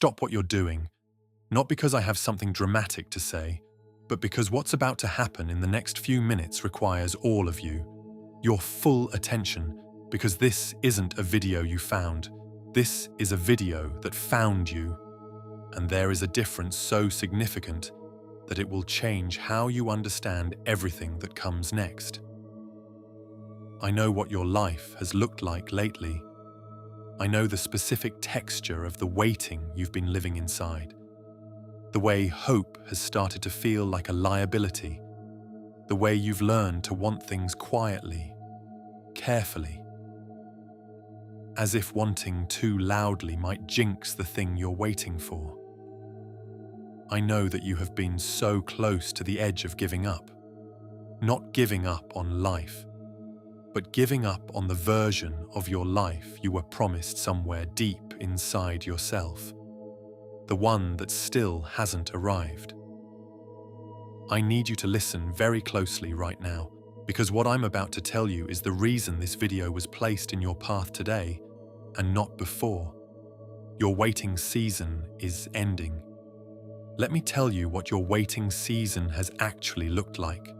stop what you're doing, not because I have something dramatic to say, but because what's about to happen in the next few minutes requires all of you, your full attention, because this isn't a video you found. This is a video that found you, and there is a difference so significant that it will change how you understand everything that comes next. I know what your life has looked like lately. I know the specific texture of the waiting you've been living inside. The way hope has started to feel like a liability. The way you've learned to want things quietly, carefully. As if wanting too loudly might jinx the thing you're waiting for. I know that you have been so close to the edge of giving up. Not giving up on life, but giving up on the version of your life you were promised somewhere deep inside yourself. The one that still hasn't arrived. I need you to listen very closely right now, because what I'm about to tell you is the reason this video was placed in your path today, and not before. Your waiting season is ending. Let me tell you what your waiting season has actually looked like.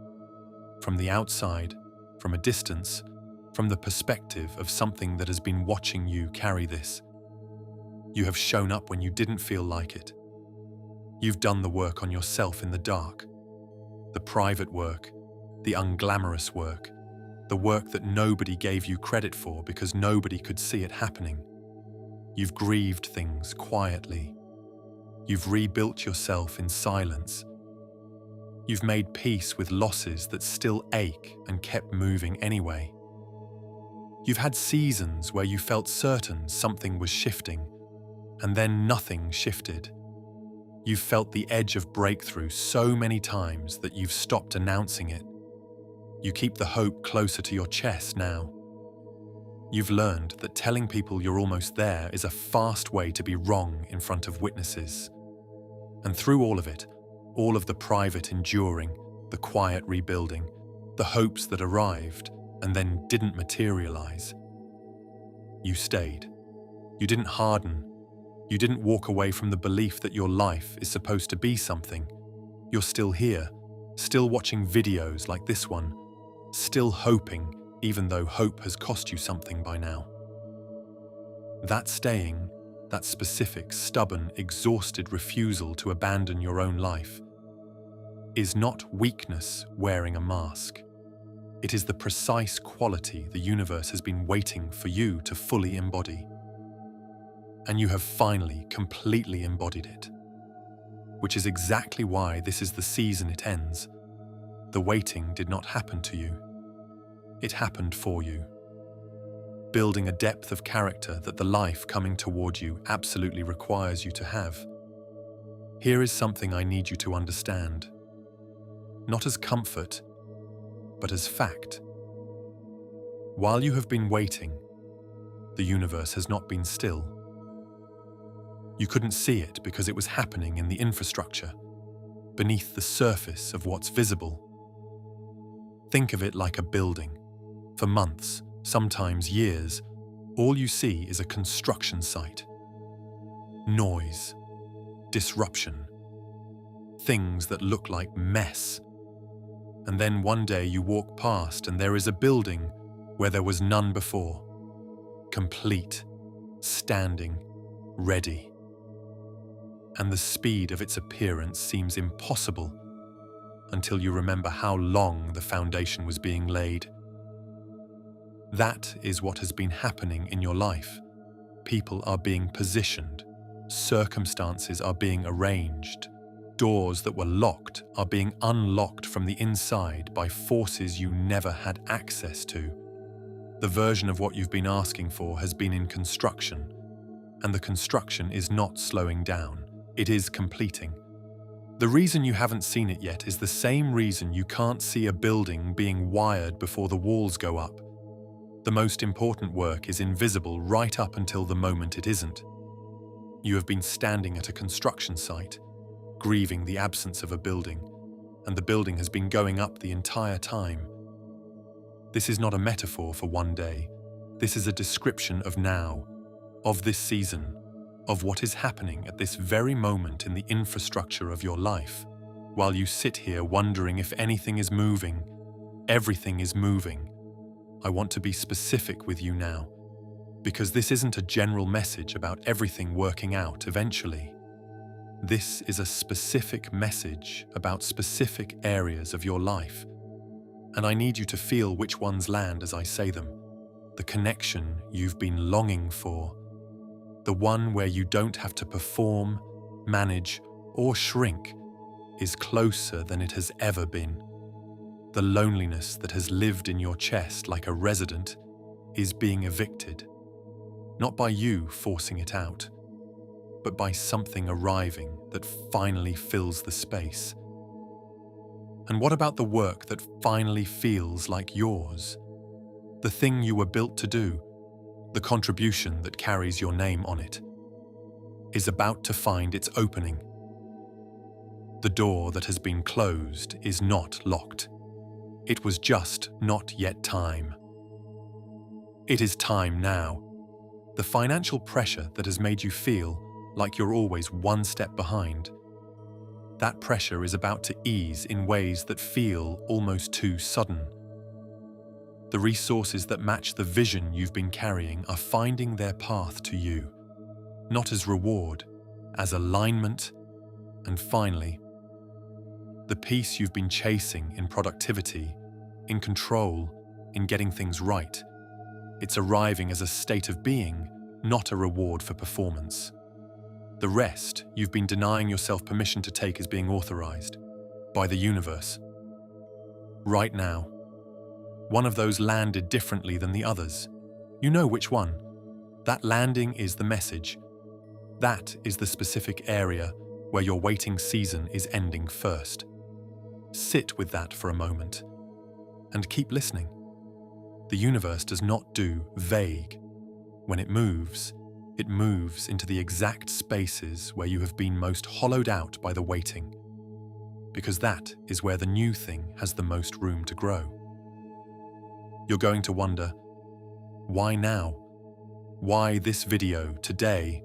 From the outside, from a distance, from the perspective of something that has been watching you carry this. You have shown up when you didn't feel like it. You've done the work on yourself in the dark. The private work, the unglamorous work, the work that nobody gave you credit for because nobody could see it happening. You've grieved things quietly. You've rebuilt yourself in silence. You've made peace with losses that still ache and kept moving anyway. You've had seasons where you felt certain something was shifting, and then nothing shifted. You've felt the edge of breakthrough so many times that you've stopped announcing it. You keep the hope closer to your chest now. You've learned that telling people you're almost there is a fast way to be wrong in front of witnesses. And through all of it, all of the private enduring, the quiet rebuilding, the hopes that arrived and then didn't materialize, you stayed. You didn't harden. You didn't walk away from the belief that your life is supposed to be something. You're still here, still watching videos like this one, still hoping, even though hope has cost you something by now. That staying, that specific, stubborn, exhausted refusal to abandon your own life, is not weakness wearing a mask. It is the precise quality the universe has been waiting for you to fully embody. And you have finally completely embodied it. Which is exactly why this is the season it ends. The waiting did not happen to you. It happened for you. Building a depth of character that the life coming toward you absolutely requires you to have. Here is something I need you to understand. Not as comfort, but as fact. While you have been waiting, the universe has not been still. You couldn't see it because it was happening in the infrastructure, beneath the surface of what's visible. Think of it like a building. For months, sometimes years, all you see is a construction site. Noise, disruption, things that look like mess. And then one day you walk past and there is a building where there was none before. Complete, standing, ready. And the speed of its appearance seems impossible until you remember how long the foundation was being laid. That is what has been happening in your life. People are being positioned. Circumstances are being arranged. Doors that were locked are being unlocked from the inside by forces you never had access to. The version of what you've been asking for has been in construction, and the construction is not slowing down. It is completing. The reason you haven't seen it yet is the same reason you can't see a building being wired before the walls go up. The most important work is invisible right up until the moment it isn't. You have been standing at a construction site, grieving the absence of a building, and the building has been going up the entire time. This is not a metaphor for one day. This is a description of now, of this season, of what is happening at this very moment in the infrastructure of your life, while you sit here wondering if anything is moving. Everything is moving. I want to be specific with you now, because this isn't a general message about everything working out eventually. This is a specific message about specific areas of your life, and I need you to feel which ones land as I say them. The connection you've been longing for, the one where you don't have to perform, manage, or shrink, is closer than it has ever been. The loneliness that has lived in your chest like a resident is being evicted, not by you forcing it out, but by something arriving that finally fills the space. And what about the work that finally feels like yours? The thing you were built to do, the contribution that carries your name on it, is about to find its opening. The door that has been closed is not locked. It was just not yet time. It is time now. The financial pressure that has made you feel like you're always one step behind, that pressure is about to ease in ways that feel almost too sudden. The resources that match the vision you've been carrying are finding their path to you, not as reward, as alignment, and finally, the peace you've been chasing in productivity, in control, in getting things right. It's arriving as a state of being, not a reward for performance. The rest you've been denying yourself permission to take is being authorized by the universe. Right now, one of those landed differently than the others. You know which one. That landing is the message. That is the specific area where your waiting season is ending first. Sit with that for a moment and keep listening. The universe does not do vague. When it moves into the exact spaces where you have been most hollowed out by the waiting, because that is where the new thing has the most room to grow. You're going to wonder, why now? Why this video today,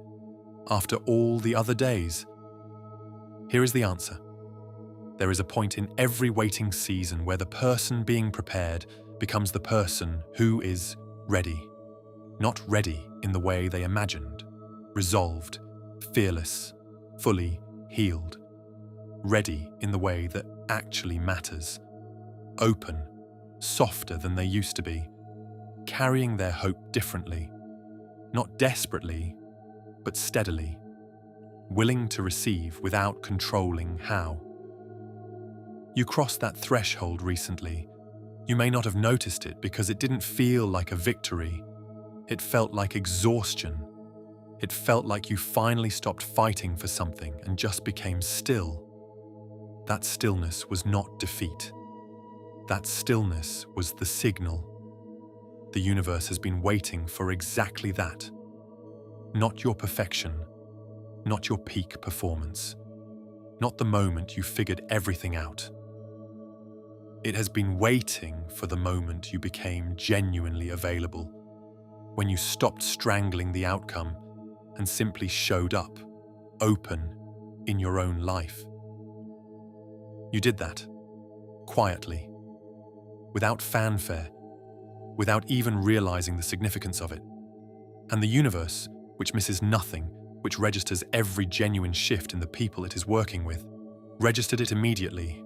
after all the other days? Here is the answer. There is a point in every waiting season where the person being prepared becomes the person who is ready. Not ready in the way they imagined, resolved, fearless, fully healed. Ready in the way that actually matters. Open, softer than they used to be, carrying their hope differently, not desperately, but steadily, willing to receive without controlling how. You crossed that threshold recently. You may not have noticed it because it didn't feel like a victory. It felt like exhaustion. It felt like you finally stopped fighting for something and just became still. That stillness was not defeat. That stillness was the signal. The universe has been waiting for exactly that. Not your perfection, not your peak performance, not the moment you figured everything out. It has been waiting for the moment you became genuinely available, when you stopped strangling the outcome and simply showed up, open, in your own life. You did that, quietly, without fanfare, without even realizing the significance of it. And the universe, which misses nothing, which registers every genuine shift in the people it is working with, registered it immediately.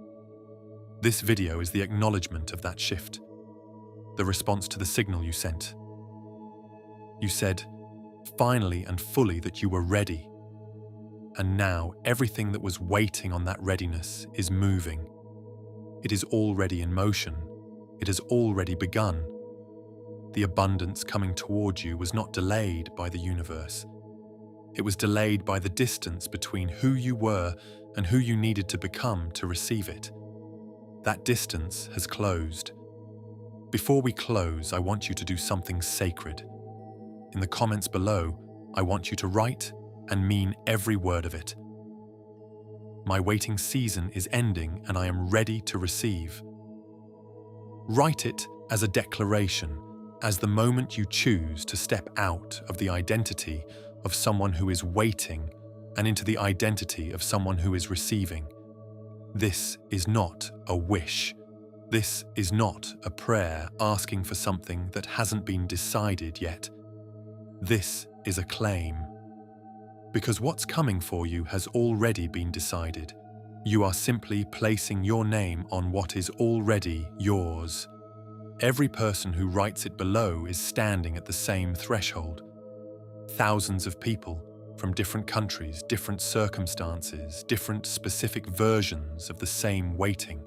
This video is the acknowledgement of that shift, the response to the signal you sent. You said, finally and fully, that you were ready. And now everything that was waiting on that readiness is moving. It is already in motion. It has already begun. The abundance coming toward you was not delayed by the universe. It was delayed by the distance between who you were and who you needed to become to receive it. That distance has closed. Before we close, I want you to do something sacred. In the comments below, I want you to write and mean every word of it. My waiting season is ending and I am ready to receive. Write it as a declaration, as the moment you choose to step out of the identity of someone who is waiting and into the identity of someone who is receiving. This is not a wish. This is not a prayer asking for something that hasn't been decided yet. This is a claim. Because what's coming for you has already been decided. You are simply placing your name on what is already yours. Every person who writes it below is standing at the same threshold. Thousands of people from different countries, different circumstances, different specific versions of the same waiting,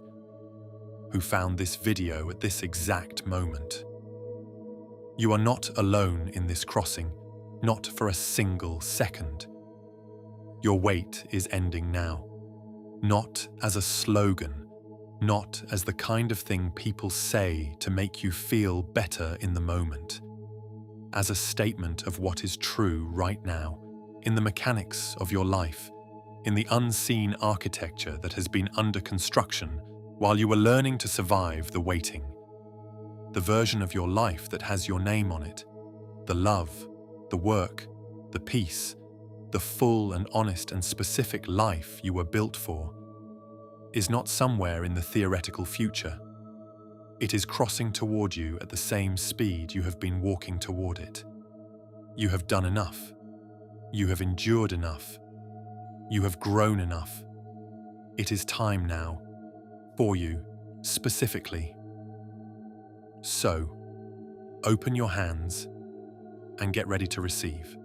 who found this video at this exact moment. You are not alone in this crossing, not for a single second. Your wait is ending now, not as a slogan, not as the kind of thing people say to make you feel better in the moment, as a statement of what is true right now, in the mechanics of your life, in the unseen architecture that has been under construction while you were learning to survive the waiting. The version of your life that has your name on it, the love, the work, the peace, the full and honest and specific life you were built for, is not somewhere in the theoretical future. It is crossing toward you at the same speed you have been walking toward it. You have done enough. You have endured enough. You have grown enough. It is time now, for you, specifically. So, open your hands and get ready to receive.